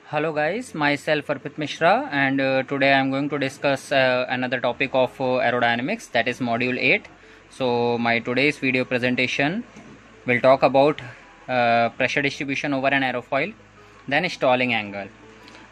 Hello guys, myself Arpit Mishra and today I am going to discuss another topic of aerodynamics, that is module 8. So my today's video presentation will talk about pressure distribution over an aerofoil, then stalling angle.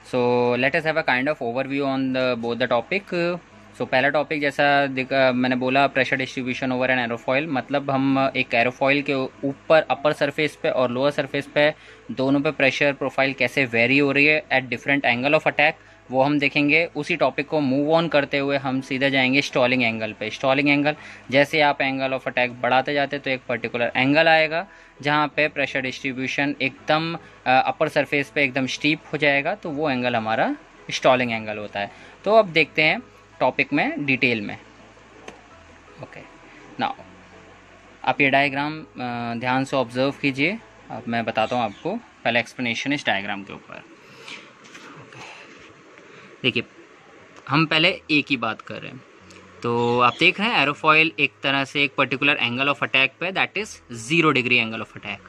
So let us have a kind of overview on both the topic. सो पहला topic जैसा मैंने बोला pressure distribution over an aerofoil, मतलब हम एक aerofoil के ऊपर अपर surface पे और लोअर सरफेस पे दोनों पे प्रेशर प्रोफाइल कैसे वेरी हो रही है at different angle of attack, वो हम देखेंगे। उसी टॉपिक को मूव ऑन करते हुए हम सीधे जाएंगे स्टॉलिंग एंगल पे। स्टॉलिंग एंगल, जैसे आप एंगल ऑफ अटैक बढ़ाते जाते तो एक पर्टिकुलर एंगल आएगा जहाँ पे प्रेशर डिस्ट्रीब्यूशन एकदम अपर सरफेस पे एकदम स्टीप हो जाएगा, तो वो एंगल हमारा स्टॉलिंग एंगल होता है। तो अब देखते हैं टॉपिक में डिटेल में। ओके, नाउ आप ये डायग्राम ध्यान से ऑब्जर्व कीजिए। अब मैं बताता हूँ आपको पहले एक्सप्लेनेशन इस डायग्राम के ऊपर। देखिए, हम पहले ए की बात कर रहे हैं, तो आप देख रहे हैं एरोफॉइल एक तरह से एक पर्टिकुलर एंगल ऑफ अटैक पे, that is 0 degree angle of attack.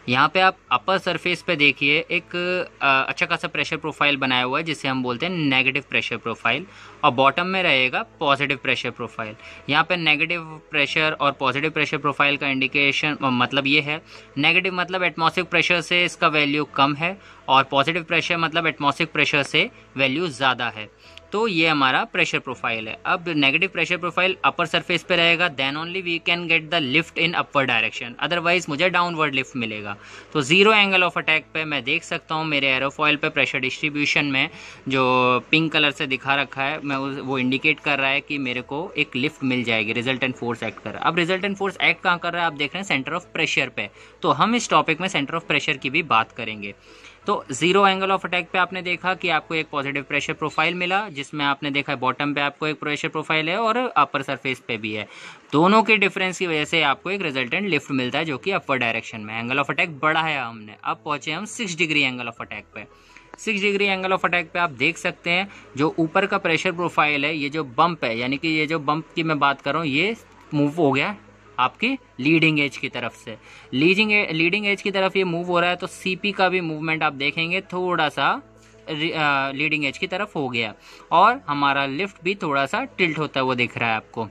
यहाँ पे आप अपर सरफेस पे देखिए एक अच्छा खासा प्रेशर प्रोफाइल बनाया हुआ है जिसे हम बोलते हैं नेगेटिव प्रेशर प्रोफाइल, और बॉटम में रहेगा पॉजिटिव प्रेशर प्रोफाइल। यहाँ पे नेगेटिव प्रेशर और पॉजिटिव प्रेशर प्रोफाइल का इंडिकेशन मतलब ये है, नेगेटिव मतलब एटमॉस्फेरिक प्रेशर से इसका वैल्यू कम है और पॉजिटिव प्रेशर मतलब एटमॉस्फेरिक प्रेशर से वैल्यू ज़्यादा है। तो ये हमारा प्रेशर प्रोफाइल है। अब negative pressure profile upper surface पे रहेगा, then only we can get the lift in upward direction, otherwise मुझे डाउनवर्ड लिफ्ट मिलेगा। तो 0 एंगल ऑफ अटैक पे मैं देख सकता हूँ मेरे एरोफॉइल पे प्रेशर डिस्ट्रीब्यूशन में जो पिंक कलर से दिखा रखा है, मैं वो इंडिकेट कर रहा है कि मेरे को एक लिफ्ट मिल जाएगी, रिजल्टेंट फोर्स एक्ट कर रहा है। अब रिजल्टेंट फोर्स एक्ट कहाँ कर रहा है, आप देख रहे हैं सेंटर ऑफ प्रेशर पे। तो हम इस टॉपिक में सेंटर ऑफ प्रेशर की भी बात करेंगे। तो 0 एंगल ऑफ अटैक पे आपने देखा कि आपको एक पॉजिटिव प्रेशर प्रोफाइल मिला, जिसमें आपने देखा बॉटम पे आपको एक प्रेशर प्रोफाइल है और अपर सरफेस पे भी है। दोनों के डिफरेंस की वजह से आपको एक रिजल्टेंट लिफ्ट मिलता है जो कि अपर डायरेक्शन में। एंगल ऑफ अटैक बढ़ाया हमने, अब पहुंचे हम 6 डिग्री एंगल ऑफ अटैक पे। 6 डिग्री एंगल ऑफ अटैक पे आप देख सकते हैं जो ऊपर का प्रेशर प्रोफाइल है, ये जो बम्प है, यानी कि ये जो बम्प की मैं बात कर रहा हूँ, ये मूव हो गया आपकी लीडिंग एज की तरफ से। लीडिंग एज की तरफ ये मूव हो रहा है, तो सीपी का भी मूवमेंट आप देखेंगे थोड़ा सा लीडिंग एज की तरफ हो गया, और हमारा लिफ्ट भी थोड़ा सा टिल्ट होता है वो दिख रहा है आपको।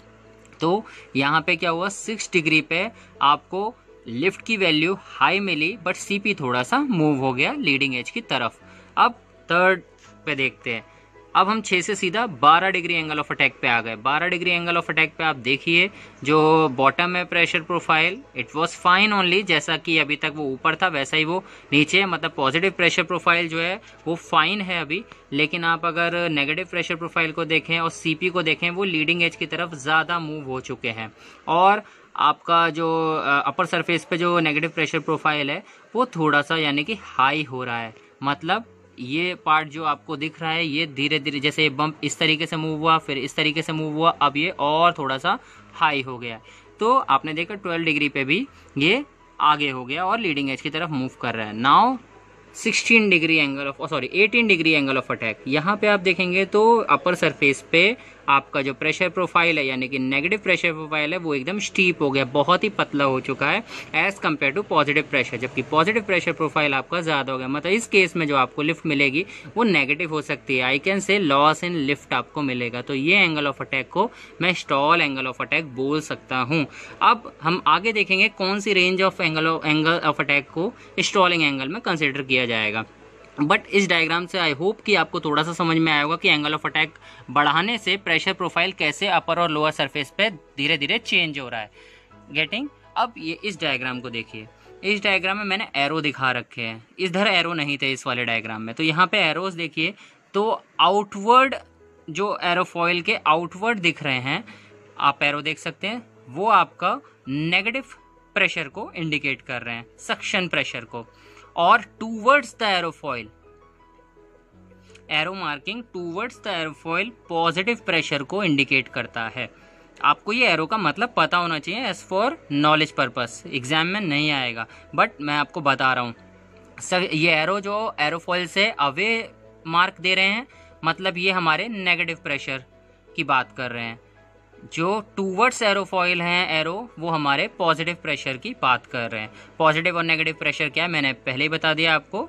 तो यहाँ पे क्या हुआ, 6 डिग्री पे आपको लिफ्ट की वैल्यू हाई मिली, बट सीपी थोड़ा सा मूव हो गया लीडिंग एज की तरफ। अब थर्ड पे देखते हैं। अब हम 6 से सीधा 12 डिग्री एंगल ऑफ अटैक पे आ गए। 12 डिग्री एंगल ऑफ अटैक पे आप देखिए जो बॉटम में pressure profile, it was fine only, जैसा कि अभी तक वो ऊपर था वैसा ही वो नीचे है, मतलब पॉजिटिव प्रेशर प्रोफाइल जो है वो फाइन है अभी। लेकिन आप अगर नेगेटिव प्रेशर प्रोफाइल को देखें और सीपी को देखें, वो लीडिंग एज की तरफ ज़्यादा मूव हो चुके हैं, और आपका जो अपर सरफेस पे जो नेगेटिव प्रेशर प्रोफाइल है वो थोड़ा सा यानी कि हाई हो रहा है। मतलब ये पार्ट जो आपको दिख रहा है ये धीरे धीरे, जैसे बम्प इस तरीके से मूव हुआ, फिर इस तरीके से मूव हुआ, अब ये और थोड़ा सा हाई हो गया। तो आपने देखा 12 डिग्री पे भी ये आगे हो गया और लीडिंग एज की तरफ मूव कर रहा है। Now 18 degree angle of attack. यहाँ पे आप देखेंगे तो अपर सरफेस पे आपका जो प्रेशर प्रोफाइल है, यानी कि नेगेटिव प्रेशर प्रोफाइल है, वो एकदम स्टीप हो गया, बहुत ही पतला हो चुका है as compare to positive pressure, जबकि पॉजिटिव प्रेशर प्रोफाइल आपका ज़्यादा हो गया। मतलब इस केस में जो आपको लिफ्ट मिलेगी वो नेगेटिव हो सकती है, I can say loss in lift आपको मिलेगा। तो ये एंगल ऑफ अटैक को मैं स्टॉल एंगल ऑफ अटैक बोल सकता हूँ। अब हम आगे देखेंगे कौन सी range of angle of attack को स्टॉलिंग एंगल में कंसिडर किया जाएगा। बट इस डायग्राम से आई होप कि आपको थोड़ा सा समझ में आया होगा कि एंगल ऑफ अटैक बढ़ाने से प्रेशर प्रोफाइल कैसे अपर और लोअर सरफेस पे धीरे धीरे चेंज हो रहा है। गेटिंग? अब ये इस डायग्राम को देखिए, इस डायग्राम में मैंने एरो दिखा रखे हैं, इधर एरो नहीं थे इस वाले डायग्राम में। तो यहाँ पे एरोज देखिए, तो आउटवर्ड जो एरोफॉइल के आउटवर्ड दिख रहे हैं, आप एरो देख सकते हैं, वो आपका नेगेटिव प्रेशर को इंडिकेट कर रहे हैं, सक्शन प्रेशर को। और towards the aerofoil, arrow marking towards the aerofoil positive pressure को इंडिकेट करता है। आपको ये एरो का मतलब पता होना चाहिए as for knowledge purpose, exam में नहीं आएगा बट मैं आपको बता रहा हूँ। सर ये एरो जो एरोफॉइल से अवे मार्क दे रहे हैं, मतलब ये हमारे नेगेटिव प्रेशर की बात कर रहे हैं। जो टूवर्ड्स एरोफॉइल हैं एरो, वो हमारे पॉजिटिव प्रेशर की बात कर रहे हैं। पॉजिटिव और नेगेटिव प्रेशर क्या है मैंने पहले ही बता दिया आपको।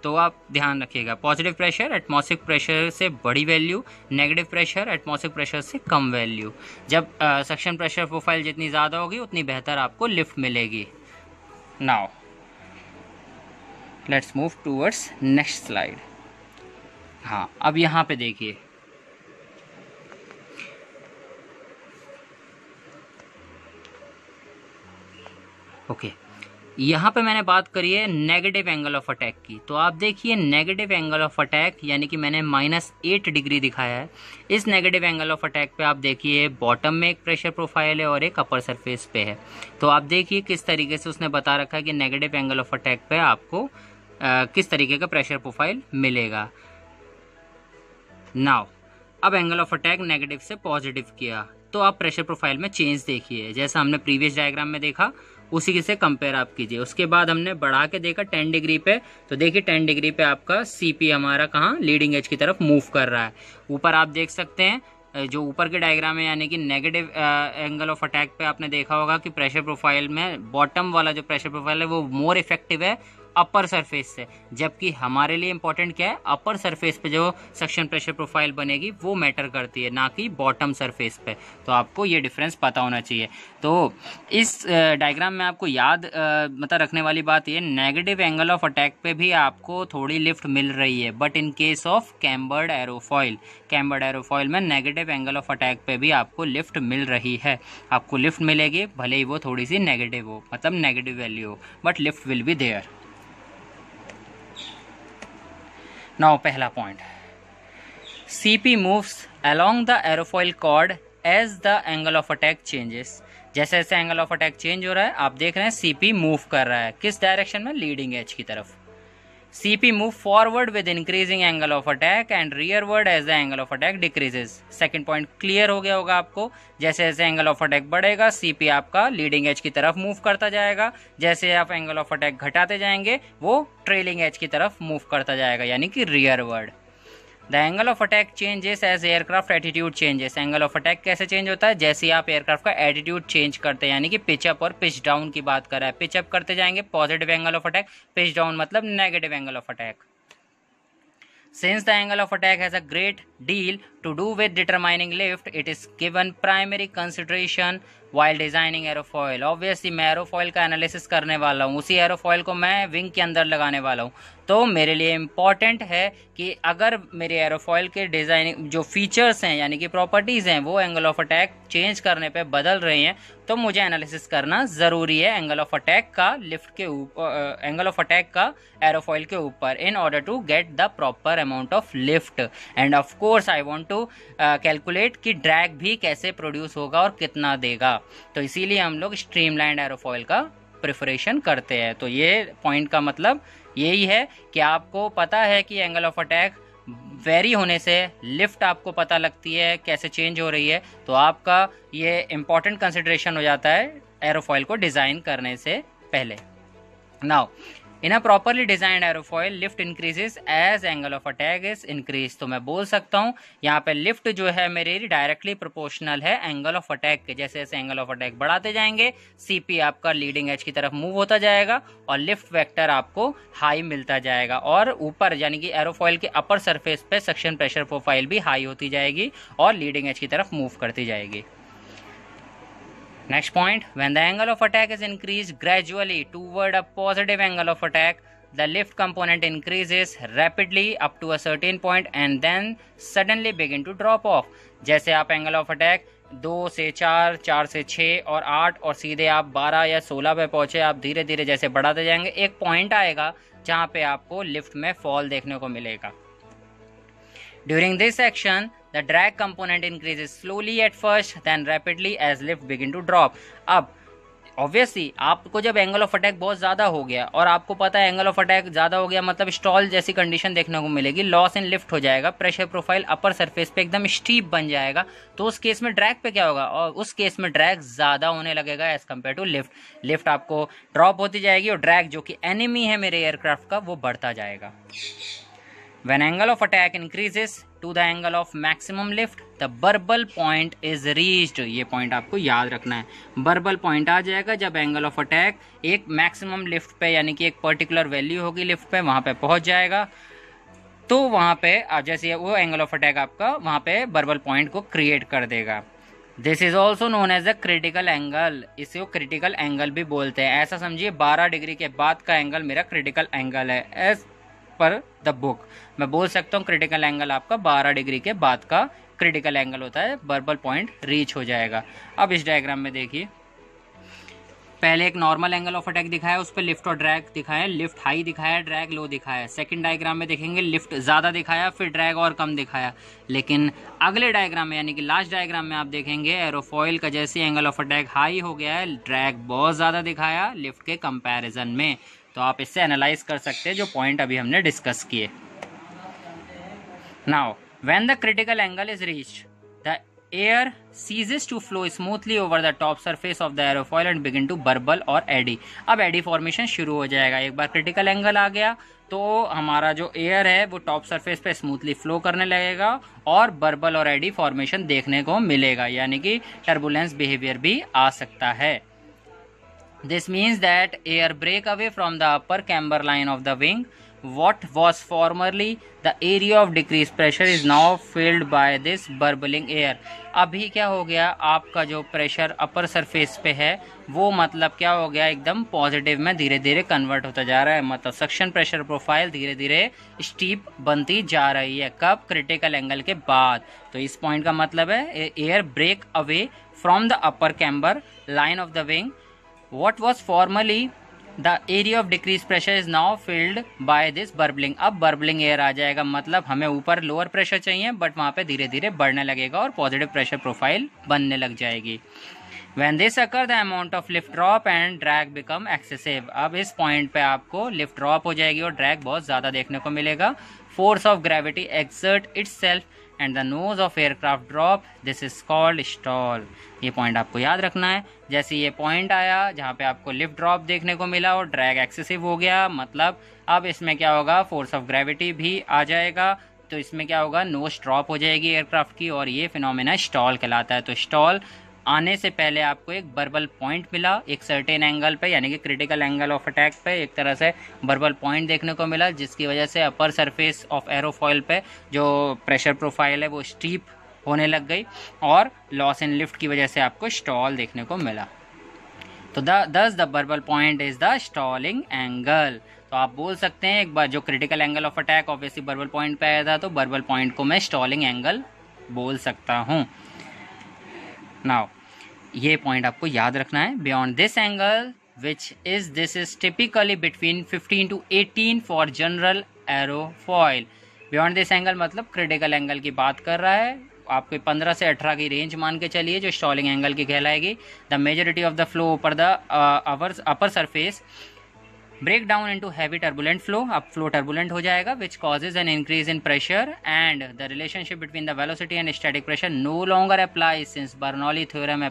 तो आप ध्यान रखिएगा, पॉजिटिव प्रेशर एटमॉस्फेरिक प्रेशर से बड़ी value, negative pressure atmospheric pressure से कम वैल्यू। जब सक्शन प्रेशर प्रोफाइल जितनी ज़्यादा होगी उतनी बेहतर आपको लिफ्ट मिलेगी। Now let's move towards next slide. हाँ, अब यहाँ पे देखिए, ओके यहाँ पे मैंने बात करी है नेगेटिव एंगल ऑफ अटैक की। तो आप देखिए नेगेटिव एंगल ऑफ अटैक यानी कि मैंने -8 डिग्री दिखाया है। इस नेगेटिव एंगल ऑफ अटैक पे आप देखिए बॉटम में एक प्रेशर प्रोफाइल है और एक अपर सरफेस पे है। तो आप देखिए किस तरीके से उसने बता रखा है कि नेगेटिव एंगल ऑफ अटैक पे आपको किस तरीके का प्रेशर प्रोफाइल मिलेगा। नाउ अब एंगल ऑफ अटैक नेगेटिव से पॉजिटिव किया तो आप प्रेशर प्रोफाइल में चेंज देखिए, जैसा हमने प्रीवियस डायग्राम में देखा उसी से कंपेयर आप कीजिए। उसके बाद हमने बढ़ा के देखा 10 डिग्री पे, तो देखिए 10 डिग्री पे आपका सीपी हमारा कहाँ लीडिंग एज की तरफ मूव कर रहा है। ऊपर आप देख सकते हैं जो ऊपर के डायग्राम है यानी कि नेगेटिव एंगल ऑफ अटैक पे आपने देखा होगा कि प्रेशर प्रोफाइल में बॉटम वाला जो प्रेशर प्रोफाइल है वो मोर इफेक्टिव है अपर सरफेस से, जबकि हमारे लिए इंपॉर्टेंट क्या है, अपर सरफेस पे जो सक्शन प्रेशर प्रोफाइल बनेगी वो मैटर करती है, ना कि बॉटम सरफेस पे। तो आपको ये डिफरेंस पता होना चाहिए। तो इस डायग्राम में आपको याद मतलब रखने वाली बात ये, नेगेटिव एंगल ऑफ अटैक पे भी आपको थोड़ी लिफ्ट मिल रही है, but in case of cambered aerofoil, cambered aerofoil में नेगेटिव एंगल ऑफ अटैक पे भी आपको लिफ्ट मिल रही है। आपको लिफ्ट मिलेगी भले ही वो थोड़ी सी नेगेटिव हो, मतलब नेगेटिव वैल्यू हो, but lift will be there. Now पहला point, CP moves along the aerofoil chord as the angle of attack changes। जैसे जैसे एंगल ऑफ अटैक चेंज हो रहा है आप देख रहे हैं CP मूव कर रहा है किस डायरेक्शन में, लीडिंग एज की तरफ। CP move forward with increasing angle of attack and rearward as the angle of attack decreases. Second point clear हो गया होगा आपको। जैसे जैसे एंगल ऑफ अटैक बढ़ेगा CP आपका लीडिंग एज की तरफ मूव करता जाएगा, जैसे आप एंगल ऑफ अटैक घटाते जाएंगे वो ट्रेलिंग एज की तरफ मूव करता जाएगा यानी कि rearward. The angle of attack changes as aircraft attitude changes. Angle of attack कैसे चेंज होता है, जैसे आप एयरक्राफ्ट का एटीट्यूड चेंज करते हैं, यानी कि पिच अप और पिच डाउन की बात कर रहा है। पिच अप करते जाएंगे positive angle of attack, pitch down मतलब negative angle of attack. Since the angle of attack has a great deal to do with determining lift, it is given primary consideration while designing aerofoil। Obviously मैं aerofoil का analysis करने वाला हूँ, उसी aerofoil को मैं wing के अंदर लगाने वाला हूँ, तो मेरे लिए इम्पॉर्टेंट है कि अगर मेरे एरोफॉइल के डिज़ाइनिंग जो फीचर्स हैं यानी कि प्रॉपर्टीज़ हैं वो एंगल ऑफ अटैक चेंज करने पे बदल रही हैं, तो मुझे एनालिसिस करना ज़रूरी है एंगल ऑफ अटैक का लिफ्ट के ऊपर, एंगल ऑफ अटैक का एरोफॉइल के ऊपर, in order to get the proper amount of lift. And of course I want to calculate कि ड्रैग भी कैसे प्रोड्यूस होगा और कितना देगा, तो इसीलिए हम लोग स्ट्रीमलाइंड एरोफॉइल का प्रिफरेशन करते हैं। तो ये पॉइंट का मतलब यही है कि आपको पता है कि एंगल ऑफ अटैक वेरी होने से लिफ्ट आपको पता लगती है कैसे चेंज हो रही है, तो आपका ये इम्पॉर्टेंट कंसिडरेशन हो जाता है एरोफॉइल को डिज़ाइन करने से पहले। Now in a properly designed aerofoil lift increases as angle of attack is increase. तो मैं बोल सकता हूँ यहाँ पे लिफ्ट जो है मेरी डायरेक्टली प्रोपोर्शनल है एंगल ऑफ अटैक के। जैसे जैसे एंगल ऑफ अटैक बढ़ाते जाएंगे CP आपका लीडिंग एज की तरफ मूव होता जाएगा और लिफ्ट वेक्टर आपको हाई मिलता जाएगा, और ऊपर यानी कि एरोफॉइल के अपर सरफेस पे सक्शन प्रेशर प्रोफाइल भी हाई होती जाएगी और लीडिंग एज की तरफ मूव करती जाएगी। Next point, when the angle of attack is increased gradually toward a positive angle of attack, the lift component increases rapidly up to a certain point and then suddenly begin to drop off। जैसे आप angle of attack 2 से 4, 4 से 6 और 8 और सीधे आप 12 या 16 पे पहुंचे, आप धीरे धीरे जैसे बढ़ाते जाएंगे एक पॉइंट आएगा जहां पे आपको लिफ्ट में फॉल देखने को मिलेगा। During this action, the drag component increases slowly at first, then rapidly as lift begin to drop। अब ऑब्वियसली आपको जब एंगल ऑफ अटैक बहुत ज़्यादा हो गया और आपको पता है एंगल ऑफ अटैक ज़्यादा हो गया मतलब स्टॉल जैसी कंडीशन देखने को मिलेगी, लॉस इन लिफ्ट हो जाएगा, प्रेशर प्रोफाइल अपर सरफेस पे एकदम स्टीप बन जाएगा, तो उस केस में ड्रैग पे क्या होगा, और उस केस में ड्रैग ज़्यादा होने लगेगा as compare to lift. Lift आपको ड्रॉप होती जाएगी और ड्रैग जो कि एनिमी है मेरे एयरक्राफ्ट का वो बढ़ता जाएगा। When angle of attack increases to the angle of maximum lift, the burble point is reached. ये पॉइंट आपको याद रखना है. बर्बल पॉइंट आ जाएगा जब एंगल ऑफ अटैक एक मैक्सिमम लिफ्ट पे यानी कि एक पर्टिकुलर वैल्यू होगी लिफ्ट पे, वहां पे पहुंच जाएगा. तो वहां पे जैसे वो एंगल ऑफ अटैक आपका वहां पे बर्बल पॉइंट को क्रिएट कर देगा. This is also known as a critical angle. इसे वो क्रिटिकल एंगल भी बोलते हैं. ऐसा समझिए 12 डिग्री के बाद का एंगल मेरा क्रिटिकल एंगल है. एज पर द बुक मैं बोल सकता हूँ क्रिटिकल एंगल आपका 12 डिग्री के बाद का क्रिटिकल एंगल होता है. बर्बल पॉइंट रीच हो जाएगा. अब इस डायग्राम में देखिए, पहले एक नॉर्मल एंगल ऑफ अटैक दिखाया, उस पर लिफ्ट और ड्रैग दिखाया. लिफ्ट हाई दिखाया, ड्रैग लो दिखाया. सेकंड डायग्राम में देखेंगे लिफ्ट ज़्यादा दिखाया, फिर ड्रैग और कम दिखाया. लेकिन अगले डायग्राम में यानी कि लास्ट डायग्राम में आप देखेंगे एरोफॉइल का जैसे एंगल ऑफ अटैक हाई हो गया है, ड्रैग बहुत ज़्यादा दिखाया लिफ्ट के कंपैरिजन में. तो आप इससे एनालाइज कर सकते हैं जो पॉइंट अभी हमने डिस्कस किए. Now when the critical angle is reached, the air ceases to flow smoothly over the top surface of the aerofoil and begin to burble और eddy. अब एडी फॉर्मेशन शुरू हो जाएगा. एक बार क्रिटिकल एंगल आ गया तो हमारा जो एयर है वो टॉप सरफेस पे स्मूथली फ्लो करने लगेगा और बर्बल और एडी फॉर्मेशन देखने को मिलेगा, यानी कि टर्बुलेंस बिहेवियर भी आ सकता है. This means that air break away from the upper camber line of the wing. What was formerly the area of decreased pressure is now filled by this burbling air. अभी क्या हो गया, आपका जो pressure अपर surface पे है वो मतलब क्या हो गया, एकदम पॉजिटिव में धीरे धीरे कन्वर्ट होता जा रहा है. मतलब सक्शन प्रेशर प्रोफाइल धीरे धीरे स्टीप बनती जा रही है. कब? क्रिटिकल एंगल के बाद. तो इस पॉइंट का मतलब है air brake away from the upper camber line of the wing. What was formerly the area of decreased pressure is now filled by this burbling. अब burbling air आ जाएगा, मतलब हमें ऊपर लोअर प्रेशर चाहिए बट वहाँ पे धीरे धीरे बढ़ने लगेगा और पॉजिटिव प्रेशर प्रोफाइल बनने लग जाएगी. When this occur, the amount of lift drop and drag become excessive. अब इस पॉइंट पे आपको लिफ्ट ड्रॉप हो जाएगी और ड्रैग बहुत ज़्यादा देखने को मिलेगा. Force of gravity exert itself and the nose of aircraft drop. This is called stall. ये पॉइंट आपको याद रखना है. जैसे ये पॉइंट आया जहाँ पे आपको लिफ्ट ड्रॉप देखने को मिला और ड्रैग एक्सेसिव हो गया, मतलब अब इसमें क्या होगा, फोर्स ऑफ ग्रेविटी भी आ जाएगा. तो इसमें क्या होगा, नोज ड्रॉप हो जाएगी एयरक्राफ्ट की और ये फिनोमेना स्टॉल कहलाता है. तो स्टॉल आने से पहले आपको एक बर्बल पॉइंट मिला एक सर्टेन एंगल पे, यानी कि क्रिटिकल एंगल ऑफ अटैक पे एक तरह से बर्बल पॉइंट देखने को मिला, जिसकी वजह से अपर सरफेस ऑफ एरोफॉइल पे जो प्रेशर प्रोफाइल है वो स्टीप होने लग गई और लॉस इन लिफ्ट की वजह से आपको स्टॉल देखने को मिला. तो दस the verbal point is the stalling angle. तो आप बोल सकते हैं एक बार जो critical angle of attack obviously verbal point पे आया था, तो बर्बल पॉइंट को मैं स्टॉलिंग एंगल बोल सकता हूँ. नाउ ये पॉइंट आपको याद रखना है. Beyond this angle which is this is typically between 15 to 18 for general aerofoil. Beyond this angle मतलब क्रिटिकल एंगल की बात कर रहा है. आपको 15 से 18 की रेंज मान के चलिए जो स्टॉलिंग एंगल की कहलाएगी. The majority of the flow over the upper surface break down into heavy turbulent flow. अब फ्लो टर्बुलेंट हो जाएगा which causes an increase in pressure and the relationship between the velocity and static pressure no longer apply since Bernoulli theorem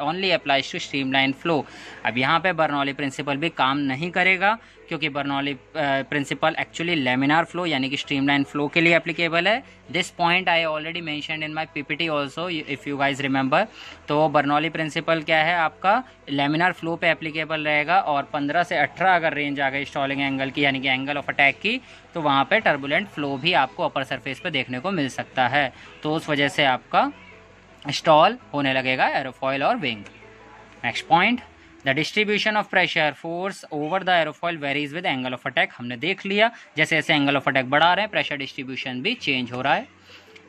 only applies to streamline flow. अब यहाँ पे Bernoulli principal भी काम नहीं करेगा क्योंकि Bernoulli principle actually laminar flow यानी कि स्ट्रीमलाइन फ्लो के लिए एप्लीकेबल है. This point I already mentioned in my PPT also if you guys remember. तो बर्नौली प्रिंसिपल क्या है, आपका लेमिनार फ्लो पे एप्लीकेबल रहेगा और 15 से 18 अगर रेंज आ गई स्टॉलिंग एंगल की यानी कि एंगल ऑफ अटैक की, तो वहाँ पे टर्बुलेंट फ्लो भी आपको अपर सरफेस पे देखने को मिल सकता है. तो उस वजह से आपका स्टॉल होने लगेगा एरोफॉइल और wing. Next point, the distribution of pressure force over the aerofoil varies with angle of attack. हमने देख लिया जैसे जैसे एंगल ऑफ अटैक बढ़ा रहे हैं प्रेशर डिस्ट्रीब्यूशन भी चेंज हो रहा है.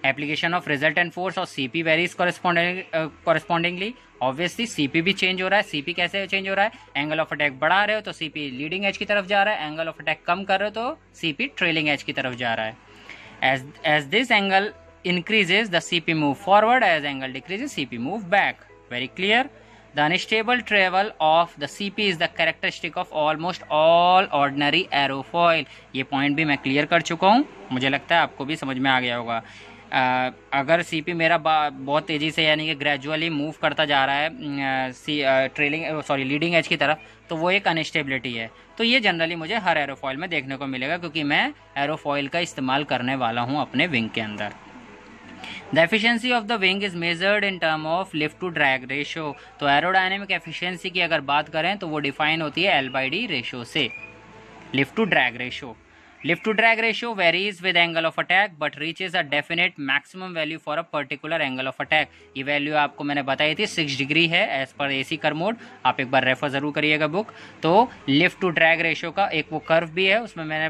एप्लीकेशन ऑफ रिजल्टेंट फोर्स और CP varies correspondingly. Obviously CP भी चेंज हो रहा है. सीपी कैसे चेंज हो रहा है, एंगल ऑफ अटैक बढ़ा रहे हो तो सीपी लीडिंग एज की तरफ जा रहा है, एंगल ऑफ अटैक कम कर रहे हो तो सीपी ट्रेलिंग एज की तरफ जा रहा है. As this angle increases the CP move forward, as angle decreases CP move back. Very clear. The unstable travel of the CP is the characteristic of almost all ordinary aerofoil. ये point भी मैं clear कर चुका हूँ, मुझे लगता है आपको भी समझ में आ गया होगा. अगर सीपी मेरा बहुत तेज़ी से यानी कि ग्रेजुअली मूव करता जा रहा है लीडिंग एज की तरफ, तो वो एक अनस्टेबिलिटी है। तो ये जनरली मुझे हर एरोफॉइल में देखने को मिलेगा, क्योंकि मैं एरोफॉइल का इस्तेमाल करने वाला हूँ अपने विंग के अंदर। The efficiency of the wing is measured in term of lift to drag ratio. तो एरोडायनेमिक एफिशिएंसी की अगर बात करें तो वो डिफाइन होती है L/D रेशो से, lift to drag ratio. Lift to drag ratio varies with angle of attack but reaches a definite maximum value for a particular angle of attack। ये वैल्यू आपको मैंने बताई थी 6 डिग्री है as per AC curve mode. आप एक बार refer ज़रूर करिएगा बुक। तो लिफ्ट टू ड्रैग रेशियो का एक वो कर्व भी है, उसमें मैंने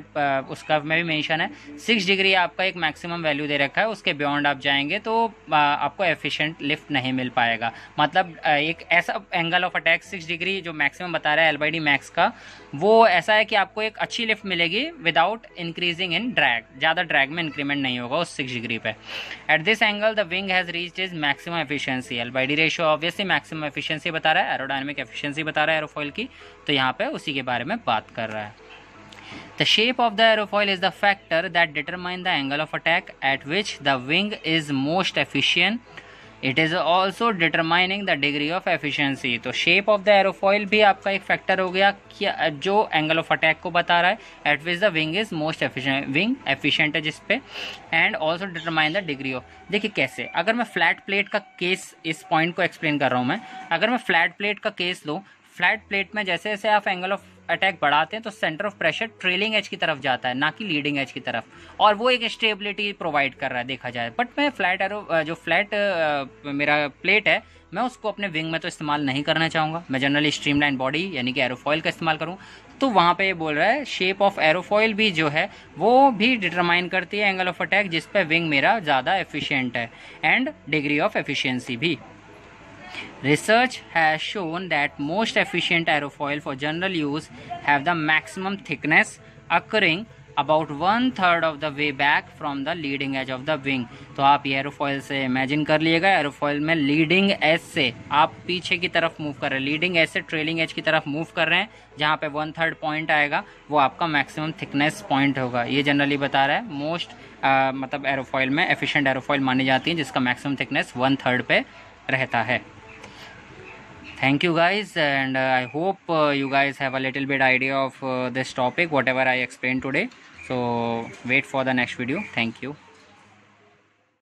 उस कर्व में भी मेंशन है 6 डिग्री आपका एक मैक्सिमम वैल्यू दे रखा है। उसके बियॉन्ड आप जाएंगे तो आपको एफिशिएंट लिफ्ट नहीं मिल पाएगा। मतलब एक ऐसा एंगल ऑफ अटैक 6 डिग्री जो मैक्सिमम बता रहा है L/D मैक्स का, वो ऐसा है कि आपको एक अच्छी लिफ्ट मिलेगी विदाउट इंक्रीजिंग इन ड्रैग। ज़्यादा ड्रैग में इंक्रीमेंट नहीं होगा उस 6 डिग्री पे। At this angle the wing has reached is maximum efficiency. L/D ratio obviously maximum efficiency बता रहा है, एरोडायनेमिक एफिशिएंसी बता रहा है एरोफॉइल की, तो यहाँ पे उसी के बारे में बात कर रहा है। The shape of the aerofoil is the factor that determines the angle of attack at which the wing is most efficient. It is also determining the degree of efficiency। तो shape of the aerofoil भी आपका एक factor हो गया कि जो angle of attack को बता रहा है at which the wing is most efficient, wing efficient है जिस पे, and also determine the degree of. देखिए कैसे, अगर मैं फ्लैट प्लेट का केस, इस पॉइंट को एक्सप्लेन कर रहा हूँ मैं, अगर मैं फ्लैट प्लेट का केस लूँ, फ्लैट प्लेट में जैसे जैसे आप एंगल ऑफ अटैक बढ़ाते हैं तो centre of pressure trailing edge की तरफ जाता है, ना कि लीडिंग एज की तरफ, और वो एक स्टेबिलिटी प्रोवाइड कर रहा है देखा जाए। बट मैं फ्लैट मेरा प्लेट है, मैं उसको अपने विंग में तो इस्तेमाल नहीं करना चाहूँगा। मैं जनरली स्ट्रीमलाइन बॉडी यानी कि एरोफॉइल का इस्तेमाल करूँ। तो वहाँ पे ये बोल रहा है शेप ऑफ एरोफॉइल भी जो है वो भी डिटरमाइन करती है एंगल ऑफ अटैक जिस पे विंग मेरा ज़्यादा एफिशिएंट है, एंड डिग्री ऑफ एफिशिएंसी भी। Research has shown that most efficient aerofoil for general use have the maximum thickness occurring about 1/3 of the way back from the leading edge of the wing। तो आप ये aerofoil से imagine कर लिएगा, aerofoil में leading edge से आप पीछे की तरफ मूव कर रहे हैं, लीडिंग एज से ट्रेलिंग एज की तरफ मूव कर रहे हैं, जहाँ पे 1/3 पॉइंट आएगा वो आपका मैक्सिमम थिकनेस पॉइंट होगा। ये जनरली बता रहा है मोस्ट मतलब एरोफॉइल में एफिशिएंट एरोफॉइल मानी जाती है जिसका मैक्सिमम थिकनेस 1/3 पे रहता है। Thank you guys, and I hope you guys have a little bit idea of this topic whatever I explained today. So wait for the next video. Thank you.